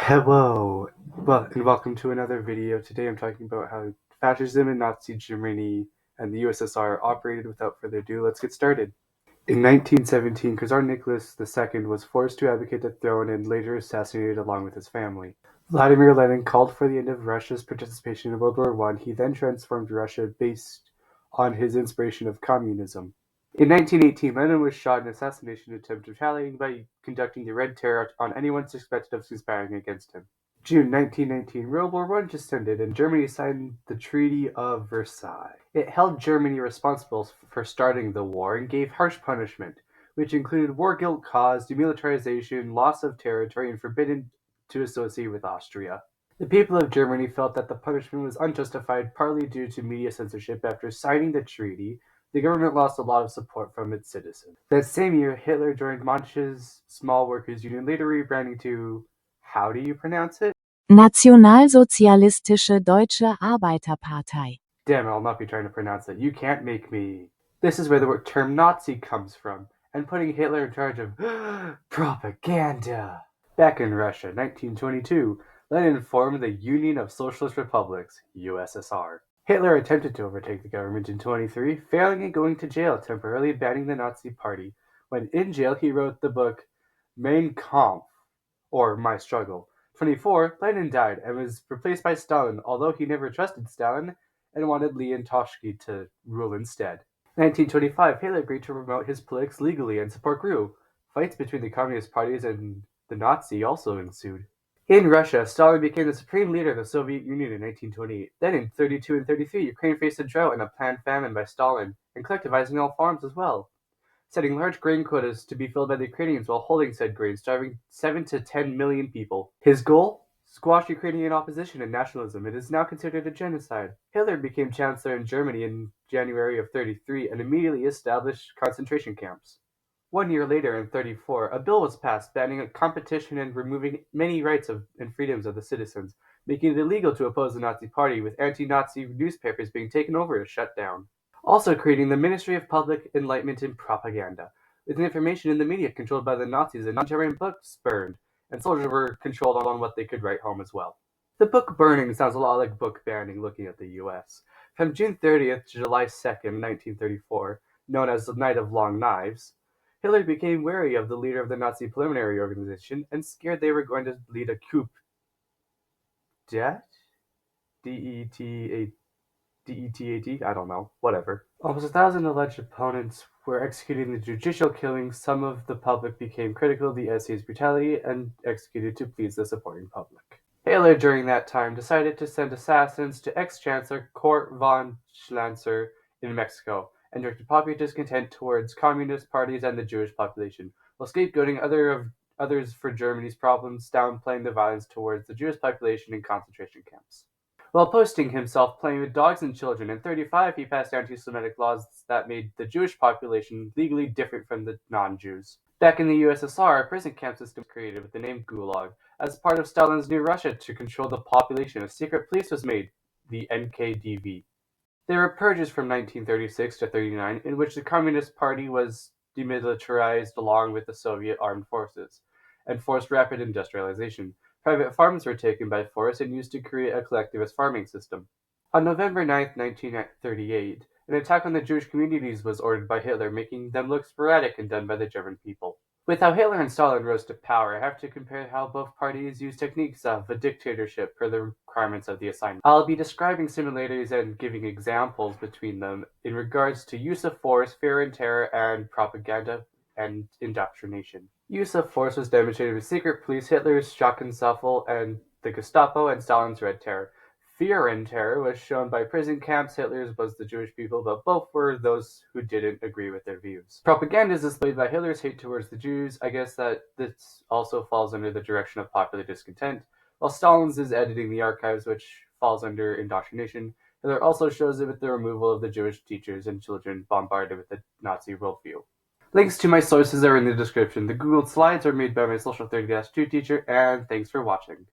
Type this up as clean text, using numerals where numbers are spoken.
Hello, and welcome to another video. Today I'm talking about how fascism in Nazi Germany and the USSR operated. Without further ado, let's get started. In 1917, Tsar Nicholas II was forced to abdicate the throne and later assassinated along with his family. Vladimir Lenin called for the end of Russia's participation in World War I. He then transformed Russia based on his inspiration of communism. In 1918, Lenin was shot in an assassination attempt, retaliating by conducting the Red Terror on anyone suspected of conspiring against him. June 1919, World War I just ended, and Germany signed the Treaty of Versailles. It held Germany responsible for starting the war and gave harsh punishment, which included war guilt caused, demilitarization, loss of territory, and forbidden to associate with Austria. The people of Germany felt that the punishment was unjustified, partly due to media censorship. After signing the treaty, the government lost a lot of support from its citizens. That same year, Hitler joined Manche's Small Workers' Union, later rebranding to, how do you pronounce it? Nationalsozialistische Deutsche Arbeiterpartei. Damn it, I'll not be trying to pronounce it. You can't make me. This is where the term Nazi comes from, and putting Hitler in charge of propaganda. Back in Russia, 1922, Lenin formed the Union of Socialist Republics, USSR. Hitler attempted to overtake the government in 1923, failing and going to jail, temporarily banning the Nazi Party. When in jail, he wrote the book Mein Kampf, or My Struggle. 1924, Lenin died and was replaced by Stalin, although he never trusted Stalin and wanted Leon Trotsky to rule instead. 1925, Hitler agreed to promote his politics legally and support grew. Fights between the communist parties and the Nazi also ensued. In Russia, Stalin became the supreme leader of the Soviet Union in 1928. Then in 1932 and 1933, Ukraine faced a drought and a planned famine by Stalin, and collectivizing all farms as well, setting large grain quotas to be filled by the Ukrainians while holding said grain, starving 7 to 10 million people. His goal? Squash Ukrainian opposition and nationalism. It is now considered a genocide. Hitler became chancellor in Germany in January of 1933 and immediately established concentration camps. 1 year later, in 1934, a bill was passed banning competition and removing many rights and freedoms of the citizens, making it illegal to oppose the Nazi Party, with anti-Nazi newspapers being taken over or shut down. Also creating the Ministry of Public Enlightenment and Propaganda, with information in the media controlled by the Nazis and non-German books burned, and soldiers were controlled on what they could write home as well. The book burning sounds a lot like book banning looking at the US. From June 30th to July 2nd, 1934, known as the Night of Long Knives, Hitler became wary of the leader of the Nazi preliminary organization and scared they were going to lead a coup d'etat? D-E-T-A-T? I don't know. Whatever. Almost 1,000 alleged opponents were executed in the judicial killings. Some of the public became critical of the SA's brutality and executed to please the supporting public. Hitler, during that time, decided to send assassins to ex-Chancellor Kurt von Schlanzer in Mexico, and directed popular discontent towards communist parties and the Jewish population, while scapegoating others for Germany's problems, downplaying the violence towards the Jewish population in concentration camps. While posting himself playing with dogs and children, in 1935 he passed anti-Semitic laws that made the Jewish population legally different from the non-Jews. Back in the USSR, a prison camp system was created with the name Gulag. As part of Stalin's New Russia to control the population, a secret police was made, the NKVD. There were purges from 1936 to 1939, in which the Communist Party was demilitarized along with the Soviet armed forces, and forced rapid industrialization. Private farms were taken by force and used to create a collectivist farming system. On November 9, 1938, an attack on the Jewish communities was ordered by Hitler, making them look sporadic and done by the German people. With how Hitler and Stalin rose to power, I have to compare how both parties used techniques of a dictatorship per the requirements of the assignment. I'll be describing similarities and giving examples between them in regards to use of force, fear and terror, and propaganda and indoctrination. Use of force was demonstrated with secret police, Hitler's Schockenstaffel, and the Gestapo, and Stalin's Red Terror. Fear and terror was shown by prison camps. Hitler's was the Jewish people, but both were those who didn't agree with their views. Propaganda is displayed by Hitler's hate towards the Jews. I guess that this also falls under the direction of popular discontent, while Stalin's is editing the archives, which falls under indoctrination. Hitler also shows it with the removal of the Jewish teachers and children bombarded with the Nazi worldview. Links to my sources are in the description. The Googled slides are made by my Social 30-2 teacher, and thanks for watching.